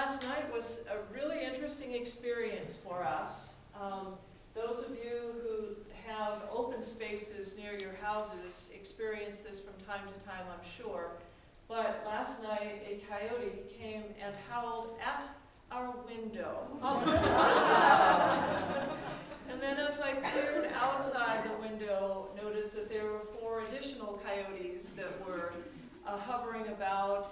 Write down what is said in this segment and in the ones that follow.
last night was a really interesting experience for us. Those of you who have open spaces near your houses experience this from time to time, I'm sure. But last night, a coyote came and howled at our window. And then as I peered outside the window, noticed that there were 4 additional coyotes that were hovering about,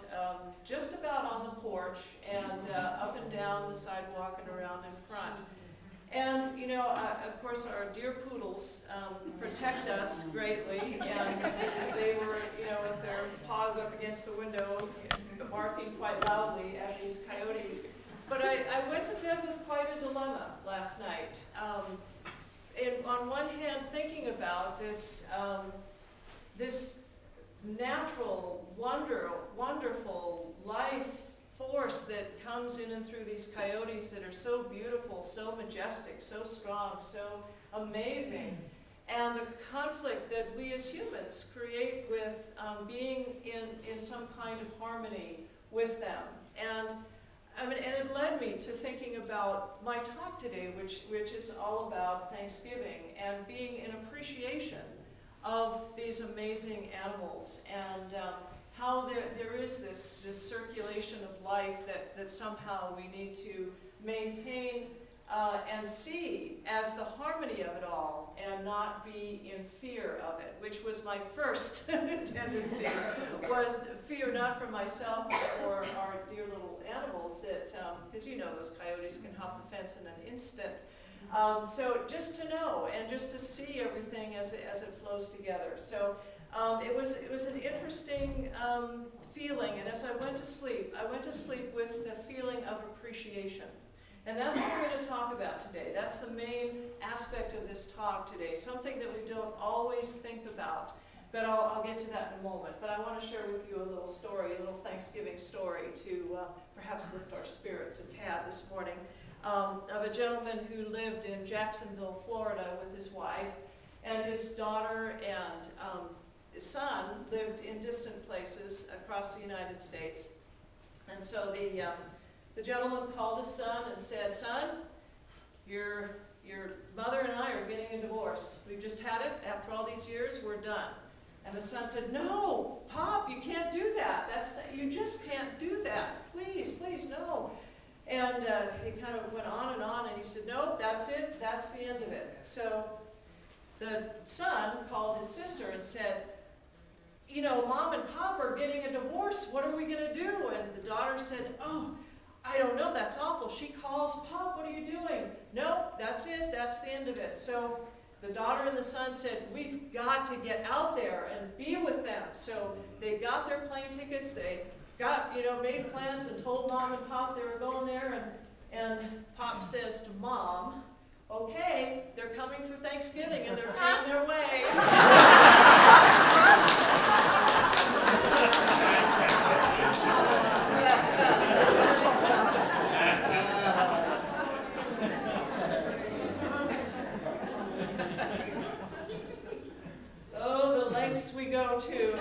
just about on the porch and up and down the sidewalk and around in front. And, you know, of course, our dear poodles protect us greatly, and they were, you know, with their paws up against the window, barking quite loudly at these coyotes. But I went to bed with quite a dilemma last night. On one hand, thinking about this, this natural, wonderful life force that comes in and through these coyotes that are so beautiful, so majestic, so strong, so amazing, and the conflict that we as humans create with being in some kind of harmony with them. And I mean, and it led me to thinking about my talk today, which is all about Thanksgiving and being in appreciation of these amazing animals, and how there is this circulation of life that somehow we need to maintain and see as the harmony of it all, and not be in fear of it, which was my first tendency, was fear not for myself, but for our dear little animals that, because you know those coyotes can hop the fence in an instant. So just to know and just to see everything as it flows together. So it was an interesting feeling, and as I went to sleep with the feeling of appreciation. And that's what we're going to talk about today. That's the main aspect of this talk today, something that we don't always think about. But I'll get to that in a moment. But I want to share with you a little story, a little Thanksgiving story to perhaps lift our spirits a tad this morning, of a gentleman who lived in Jacksonville, Florida with his wife, and his daughter and his son lived in distant places across the United States. And so the gentleman called his son and said, "Son, your mother and I are getting a divorce. We've just had it. After all these years, we're done." And the son said, "No, Pop, you can't do that. You just can't do that. Please, please, no." And he kind of went on, and he said, "Nope, that's it. That's the end of it." So the son called his sister and said, "You know, Mom and Pop are getting a divorce. What are we going to do?" And the daughter said, "Oh, I don't know. That's awful." She calls, "Pop, what are you doing?" "Nope, that's it. That's the end of it." So the daughter and the son said, "We've got to get out there and be with them." So they got their plane tickets. They got, you know, made plans and told Mom and Pop they were going there. And Pop says to Mom, "Okay, they're coming for Thanksgiving and they're paying their way." Oh, the lengths we go to.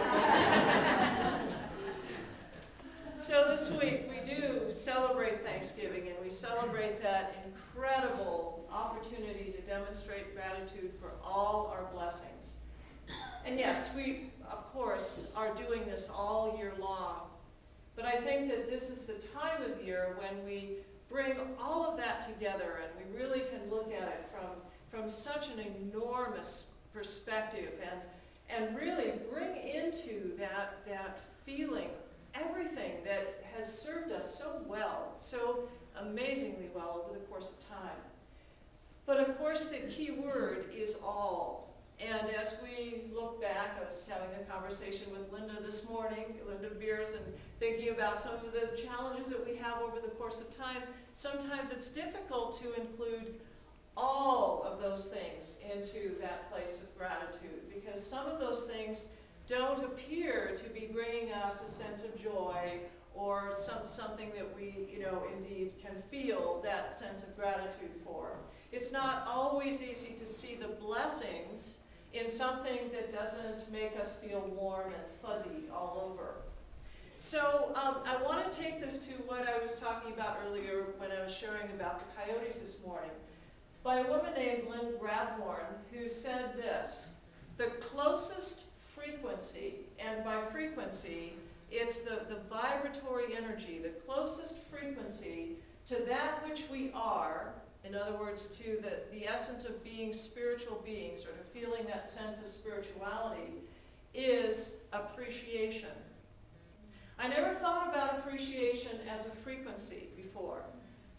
So this week we do celebrate Thanksgiving, and we celebrate that incredible opportunity to demonstrate gratitude for all our blessings. And yes, we, of course, are doing this all year long. But I think that this is the time of year when we bring all of that together, and we really can look at it from such an enormous perspective, and really bring into that feeling everything that has served us so well, so amazingly well over the course of time. But of course the key word is all. And as we look back, I was having a conversation with Linda this morning, Linda Beers, and thinking about some of the challenges that we have over the course of time. Sometimes it's difficult to include all of those things into that place of gratitude, because some of those things don't appear to be bringing us a sense of joy, or something that we, you know, indeed can feel that sense of gratitude for. It's not always easy to see the blessings in something that doesn't make us feel warm and fuzzy all over. So I want to take this to what I was talking about earlier when I was sharing about the coyotes this morning, by a woman named Lynn Bradhorn, who said this: the closest frequency, and by frequency, it's the vibratory energy, the closest frequency to that which we are, in other words, to the essence of being spiritual beings, or to feeling that sense of spirituality, is appreciation. I never thought about appreciation as a frequency before,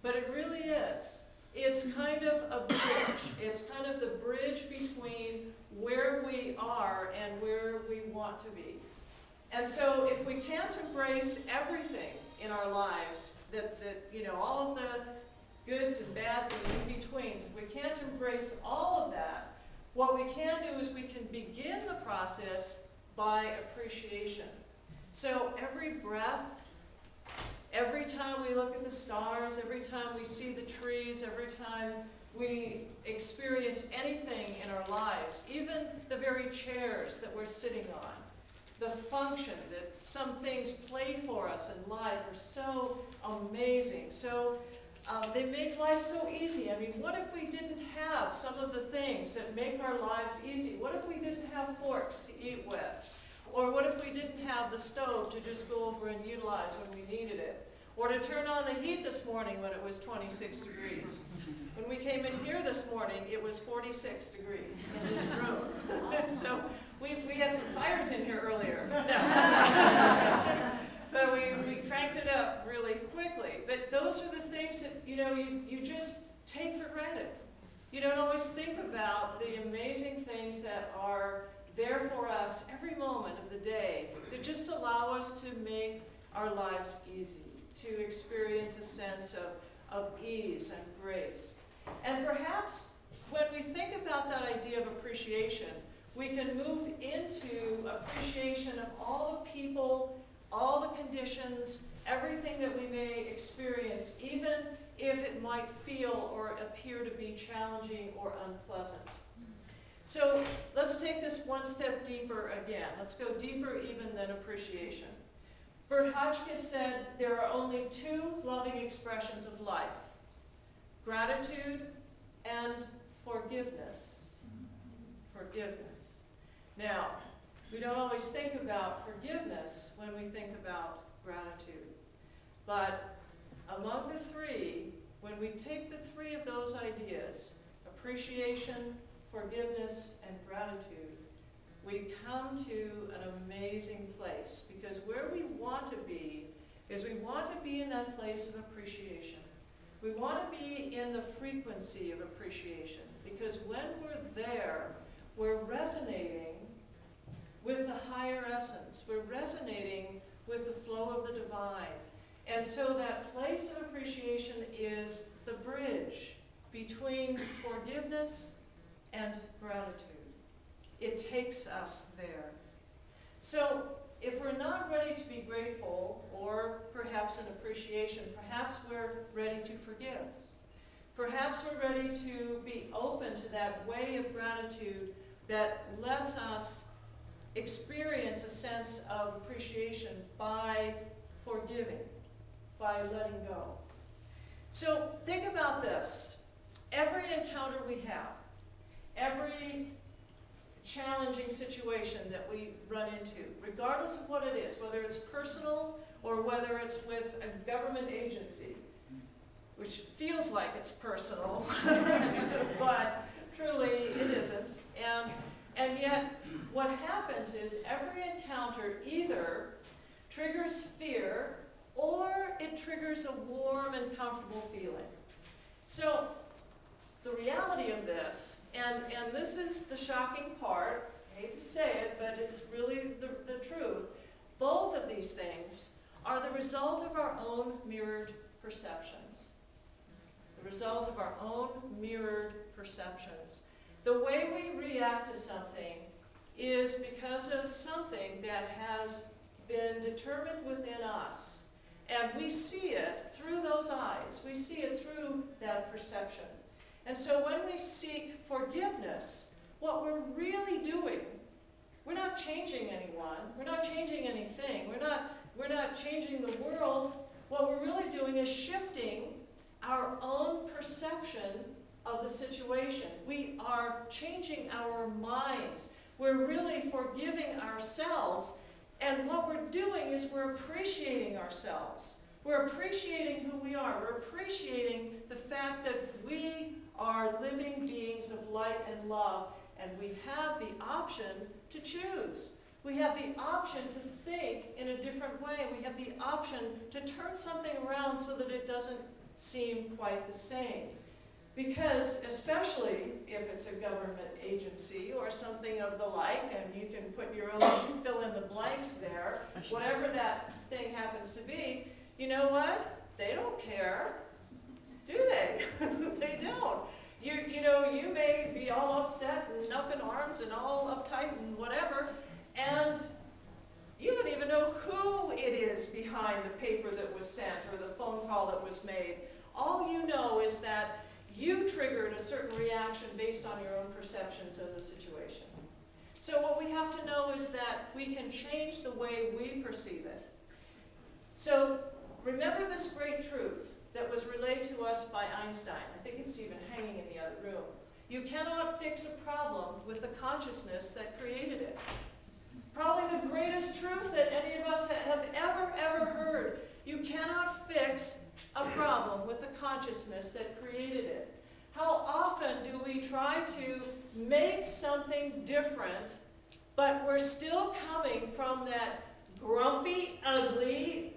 but it really is. It's kind of a bridge. It's kind of the bridge between where we are and where we want to be. And so if we can't embrace everything in our lives, that you know, all of the goods and bads and in-betweens, if we can't embrace all of that, what we can do is we can begin the process by appreciation. So every breath, every time we look at the stars, every time we see the trees, every time we experience anything in our lives, even the very chairs that we're sitting on, the function that some things play for us in life are so amazing. So they make life so easy. I mean, what if we didn't have some of the things that make our lives easy? What if we didn't have forks to eat with? Or what if we didn't have the stove to just go over and utilize when we needed it? Or to turn on the heat this morning when it was 26 degrees. When we came in here this morning, it was 46 degrees in this room. So we had some fires in here earlier. No. But we cranked it up really quickly. But those are the things that, you know, you just take for granted. You don't always think about the amazing things that are there for us every moment of the day that just allow us to make our lives easy, to experience a sense of ease and grace. And perhaps when we think about that idea of appreciation, we can move into appreciation of all the people, all the conditions, everything that we may experience, even if it might feel or appear to be challenging or unpleasant. So let's take this one step deeper again. Let's go deeper even than appreciation. Bert Hotchkiss said there are only two loving expressions of life: gratitude and forgiveness. Forgiveness. Now, we don't always think about forgiveness when we think about gratitude. But among the three, when we take the three of those ideas, appreciation, forgiveness, and gratitude, we come to an amazing place. Because where we want to be is we want to be in that place of appreciation. We want to be in the frequency of appreciation. Because when we're there, we're resonating with the higher essence. We're resonating with the flow of the divine. And so that place of appreciation is the bridge between forgiveness and gratitude. It takes us there. So if we're not ready to be grateful, or perhaps in appreciation, perhaps we're ready to forgive. Perhaps we're ready to be open to that way of gratitude that lets us experience a sense of appreciation by forgiving, by letting go. So think about this. Every encounter we have, every challenging situation that we run into, regardless of what it is, whether it's personal or whether it's with a government agency, which feels like it's personal, but truly it isn't. And yet, what happens is every encounter either triggers fear or it triggers a warm and comfortable feeling. So the reality of this, and this is the shocking part, I hate to say it, but it's really the truth, both of these things are the result of our own mirrored perceptions. The result of our own mirrored perceptions. The way we react to something is because of something that has been determined within us. And we see it through those eyes. We see it through that perception. And so when we seek forgiveness, what we're really doing, we're not changing anyone. We're not changing anything. We're not changing the world. What we're really doing is shifting our own perception of the situation. We are changing our minds. We're really forgiving ourselves. And what we're doing is we're appreciating ourselves. We're appreciating who we are. We're appreciating the fact that we are living beings of light and love, and we have the option to choose. We have the option to think in a different way. We have the option to turn something around so that it doesn't seem quite the same. Because especially if it's a government agency or something of the like, and you can put your own fill in the blanks there, whatever that thing happens to be, you know what? They don't care, do they? They don't. You know, you may be all upset and up in arms and all uptight and whatever, and you don't even know who it is behind the paper that was sent or the phone call that was made. All you know is that you triggered a certain reaction based on your own perceptions of the situation. So what we have to know is that we can change the way we perceive it. So remember this great truth that was relayed to us by Einstein. I think it's even hanging in the other room. You cannot fix a problem with the consciousness that created it. Probably the greatest truth that any of us have ever heard. You cannot fix a problem with the consciousness that created it. How often do we try to make something different, but we're still coming from that grumpy, ugly,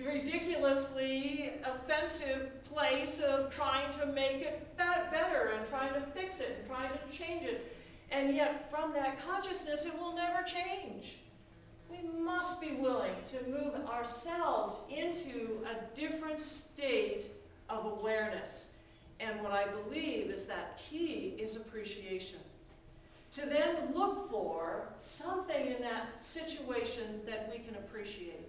ridiculously offensive place of trying to make it better and trying to fix it and trying to change it. And yet from that consciousness it will never change. We must be willing to move ourselves into a different state of awareness. And what I believe is that key is appreciation. To then look for something in that situation that we can appreciate.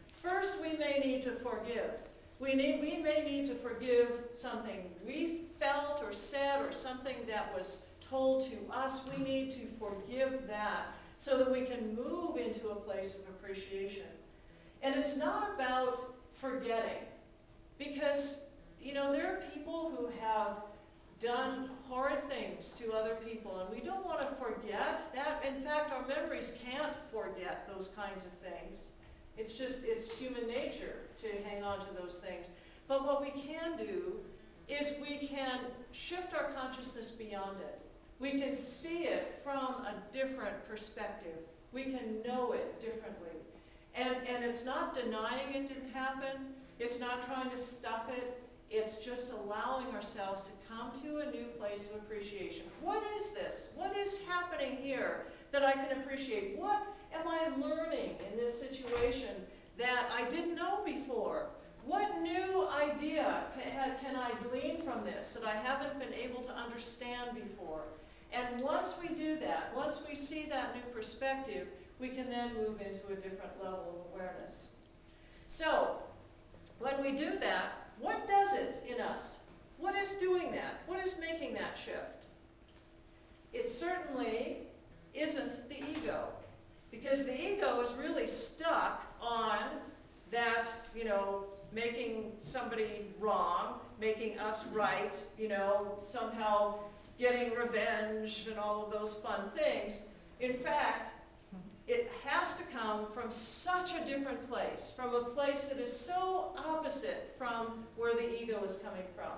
First, we may need to forgive. We may need to forgive something we felt or said or something that was told to us. We need to forgive that so that we can move into a place of appreciation. And it's not about forgetting, because, you know, there are people who have done horrid things to other people, and we don't want to forget that. In fact, our memories can't forget those kinds of things. It's just, it's human nature to hang on to those things. But what we can do is we can shift our consciousness beyond it. We can see it from a different perspective. We can know it differently. And it's not denying it didn't happen. It's not trying to stuff it. It's just allowing ourselves to come to a new place of appreciation. What is this? What is happening here that I can appreciate? What am I learning in this situation that I didn't know before? What new idea can I glean from this that I haven't been able to understand before? And once we do that, once we see that new perspective, we can then move into a different level of awareness. So, when we do that, what does it in us? What is doing that? What is making that shift? It certainly isn't the ego, because the ego is really stuck on that, you know, making somebody wrong, making us right, you know, somehow getting revenge and all of those fun things. In fact, it has to come from such a different place, from a place that is so opposite from where the ego is coming from.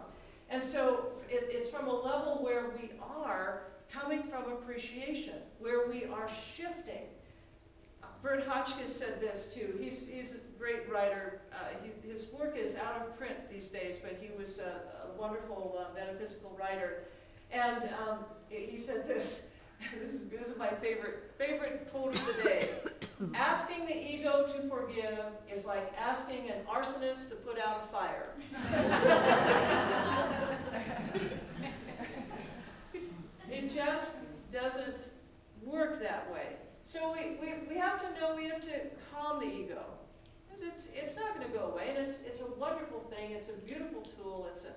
And so it's from a level where we are coming from appreciation, where we are shifting. Bert Hotchkiss said this too. He's a great writer. His work is out of print these days, but he was a wonderful metaphysical writer. And he said this. This is my favorite quote of the day. Asking the ego to forgive is like asking an arsonist to put out a fire. It just doesn't work that way. So we have to know, we have to calm the ego. It's not going to go away, and it's a wonderful thing. It's a beautiful tool. It's a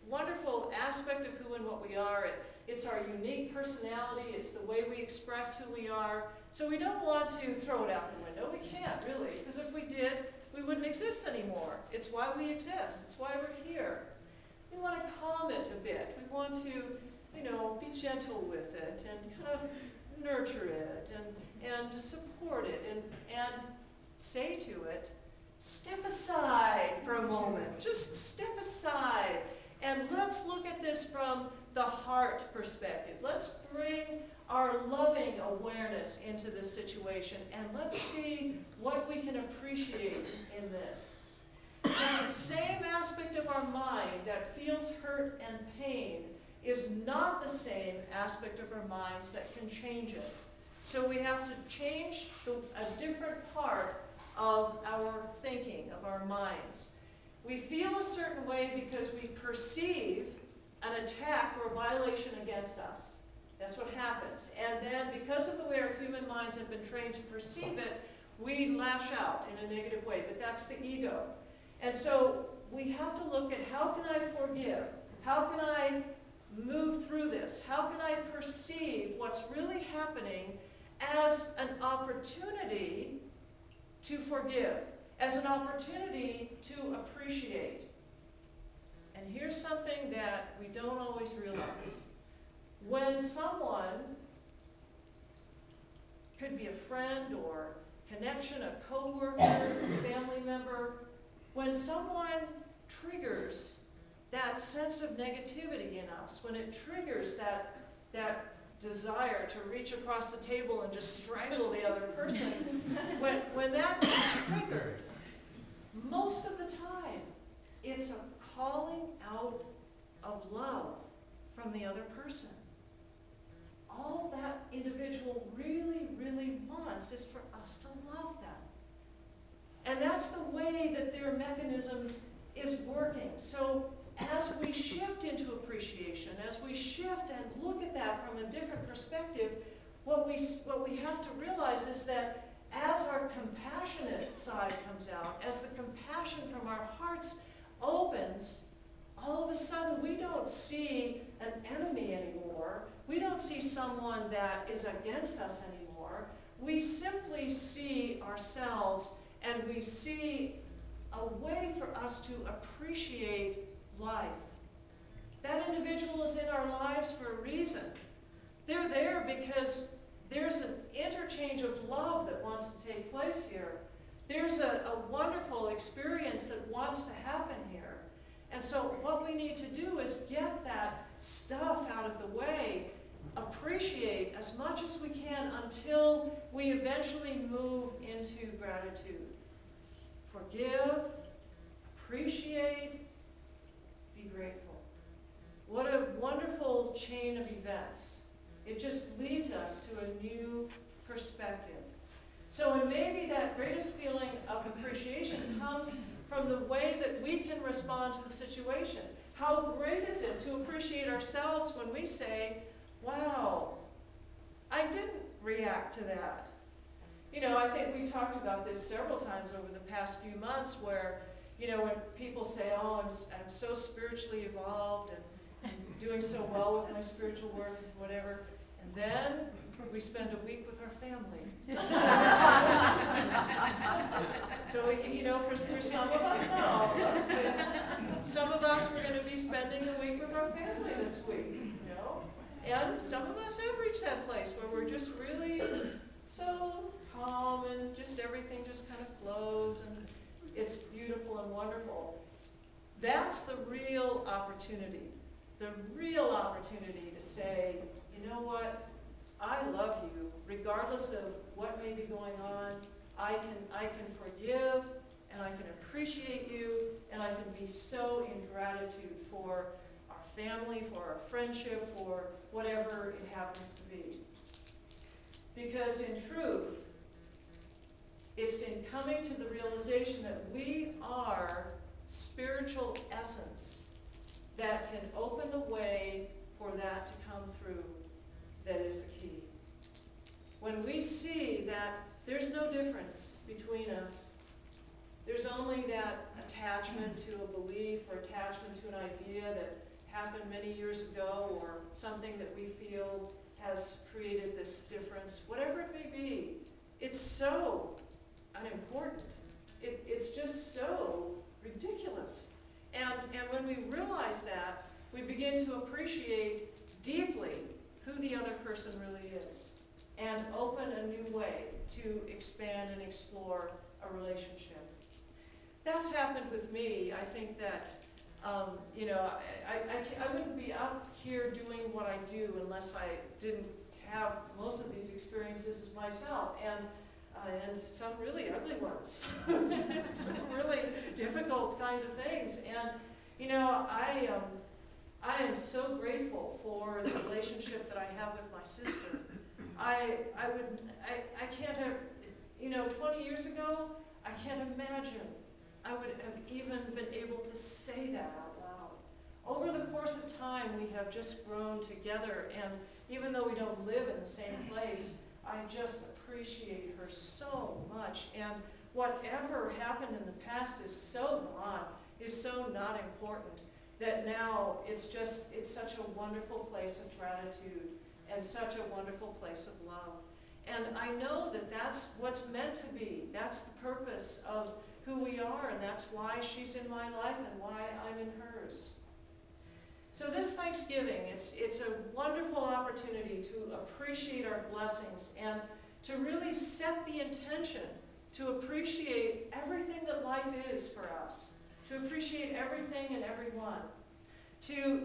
wonderful aspect of who and what we are. It's our unique personality. It's the way we express who we are. So we don't want to throw it out the window. We can't, really, because if we did, we wouldn't exist anymore. It's why we exist. It's why we're here. We want to calm it a bit. We want to, be gentle with it and kind of nurture it and support it and say to it, step aside for a moment. Just step aside and let's look at this from the heart perspective. Let's bring our loving awareness into this situation and let's see what we can appreciate in this. Because the same aspect of our mind that feels hurt and pain is not the same aspect of our minds that can change it. So we have to change a different part of our thinking, of our minds. We feel a certain way because we perceive an attack or a violation against us. That's what happens. And then because of the way our human minds have been trained to perceive it, we lash out in a negative way. But that's the ego. And so we have to look at how can I forgive? How can I move through this? How can I perceive what's really happening as an opportunity to forgive, as an opportunity to appreciate? And here's something that we don't always realize. When someone, could be a friend or connection, a coworker, a family member, when someone triggers that sense of negativity in us, when it triggers that desire to reach across the table and just strangle the other person, when that is triggered, most of the time, it's a calling out of love from the other person. All that individual really, really wants is for us to love them. And that's the way that their mechanism is working. So as we shift into appreciation, as we shift and look at that from a different perspective, what we have to realize is that as our compassionate side comes out, as the compassion from our hearts opens, all of a sudden we don't see an enemy anymore. We don't see someone that is against us anymore. We simply see ourselves and we see a way for us to appreciate life. That individual is in our lives for a reason. They're there because there's an interchange of love that wants to take place here. There's a wonderful experience that wants to happen here. And so what we need to do is get that stuff out of the way, appreciate as much as we can until we eventually move into gratitude. Forgive, appreciate, be grateful. What a wonderful chain of events. It just leads us to a new perspective. So and maybe that greatest feeling of appreciation comes from the way that we can respond to the situation. How great is it to appreciate ourselves when we say, wow, I didn't react to that. I think we talked about this several times over the past few months where, when people say, oh, I'm so spiritually evolved and doing so well with my spiritual work and whatever, and then we spend a week with our family. So, for some of us, not all of us, but some of us we're going to be spending a week with our family this week, And some of us have reached that place where we're just really so calm and just everything just kind of flows and it's beautiful and wonderful. That's the real opportunity. The real opportunity to say, you know what? I love you, regardless of what may be going on. I can forgive, and I can appreciate you, and I can be so in gratitude for our family, for our friendship, for whatever it happens to be. Because in truth, it's in coming to the realization that we are spiritual essence that can open the way for that to come through. That is the key. When we see that there's no difference between us, there's only that attachment to a belief or attachment to an idea that happened many years ago or something that we feel has created this difference, whatever it may be, it's so unimportant. it's just so ridiculous. And when we realize that, we begin to appreciate deeply who the other person really is and open a new way to expand and explore a relationship. That's happened with me. I think that, you know, I wouldn't be up here doing what I do unless I didn't have most of these experiences myself, and some really ugly ones, some really difficult kinds of things. And you know, I am so grateful for the relationship that I have with my sister. I can't have, you know, 20 years ago, I can't imagine I would have even been able to say that out loud. Over the course of time, we have just grown together, and even though we don't live in the same place, I just appreciate her so much. And whatever happened in the past is so gone, is so not important, that now it's such a wonderful place of gratitude and such a wonderful place of love. And I know that that's what's meant to be. That's the purpose of who we are, and that's why she's in my life and why I'm in hers. So this Thanksgiving, it's a wonderful opportunity to appreciate our blessings and to really set the intention to appreciate everything that life is for us, to appreciate everything and everyone, to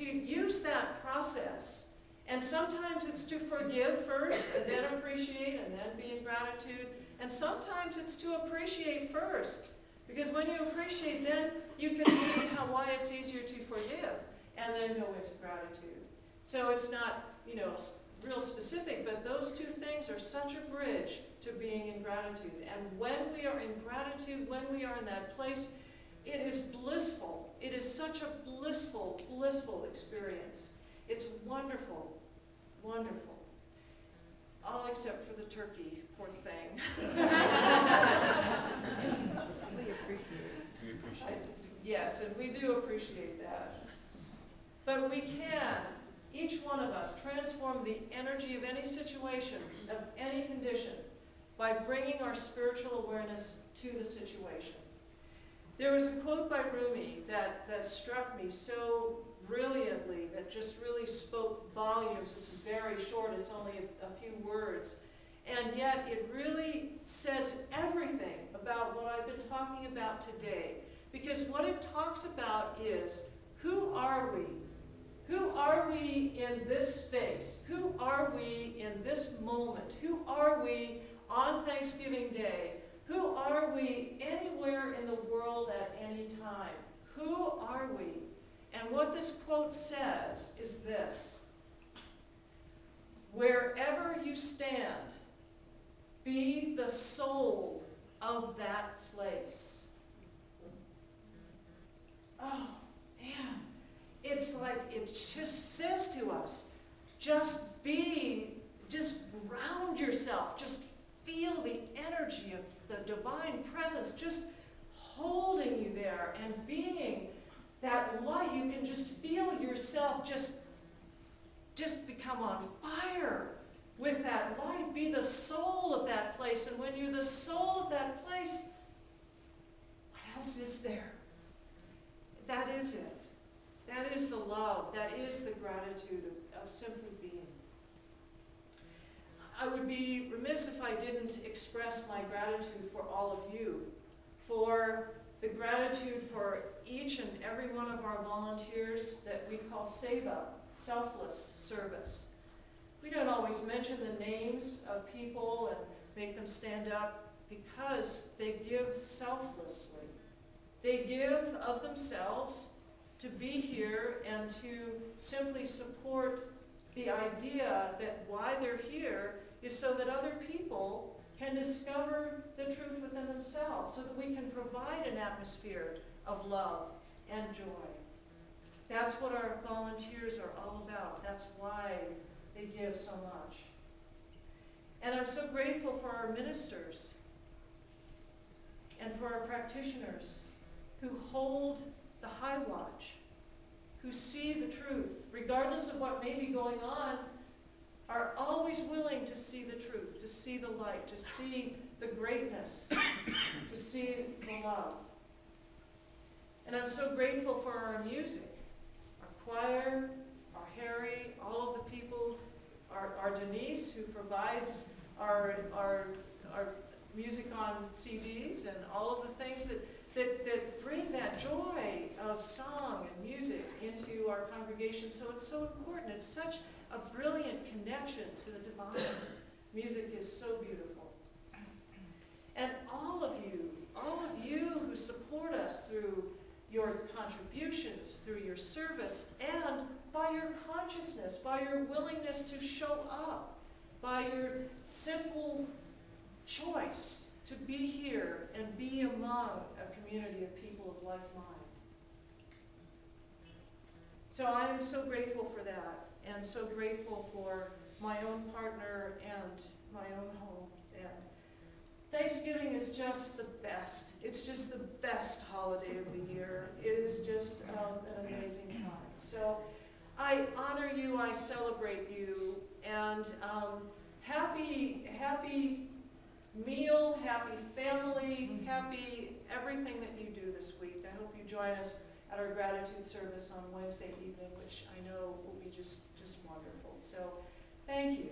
use that process. And sometimes it's to forgive first and then appreciate and then be in gratitude. And sometimes it's to appreciate first, because when you appreciate, then you can see why it's easier to forgive and then go into gratitude. So it's not, you know, real specific, but those two things are such a bridge to being in gratitude. And when we are in gratitude, when we are in that place, it is blissful. It is such a blissful, blissful experience. It's wonderful, wonderful. All except for the turkey, poor thing. We appreciate it. We appreciate it. Yes, and we do appreciate that. But we can, each one of us, transform the energy of any situation, of any condition, by bringing our spiritual awareness to the situation. There was a quote by Rumi that struck me so brilliantly, that just really spoke volumes. It's very short, it's only a few words. And yet it really says everything about what I've been talking about today. Because what it talks about is, who are we? Who are we in this space? Who are we in this moment? Who are we on Thanksgiving Day? Who are we anywhere in the world at any time? Who are we? And what this quote says is this: wherever you stand, be the soul of that place. Oh, man. It's like it just says to us, just ground yourself, just feel the energy of the divine presence just holding you there and being that light. You can just feel yourself just become on fire with that light. Be the soul of that place. And when you're the soul of that place, what else is there? That is it. That is the love. That is the gratitude of simply being. I would be remiss if I didn't express my gratitude for all of you, for the gratitude for each and every one of our volunteers that we call Seva, selfless service. We don't always mention the names of people and make them stand up because they give selflessly. They give of themselves to be here and to simply support the idea that why they're here is so that other people can discover the truth within themselves, so that we can provide an atmosphere of love and joy. That's what our volunteers are all about. That's why they give so much. And I'm so grateful for our ministers and for our practitioners who hold the high watch, who see the truth, regardless of what may be going on, are always willing to see the truth, to see the light, to see the greatness, to see the love. And I'm so grateful for our music, our choir, our Harry, all of the people, our Denise, who provides our music on CDs, and all of the things that bring that joy of song and music into our congregation. So it's so important. It's such a brilliant connection to the divine. Music is so beautiful. And all of you who support us through your contributions, through your service, and by your consciousness, by your willingness to show up, by your simple choice to be here and be among a community of people of like mind. So I am so grateful for that, and so grateful for my own partner and my own home. And Thanksgiving is just the best. It's just the best holiday of the year. It is just an amazing time. So I honor you, I celebrate you, and happy meal, happy family, happy everything that you do this week. I hope you join us at our gratitude service on Wednesday evening, which I know will be just wonderful. So thank you.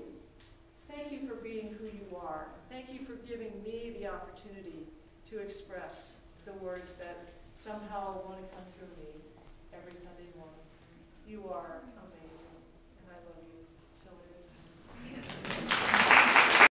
Thank you for being who you are. Thank you for giving me the opportunity to express the words that somehow want to come through me every Sunday morning. You are amazing, and I love you.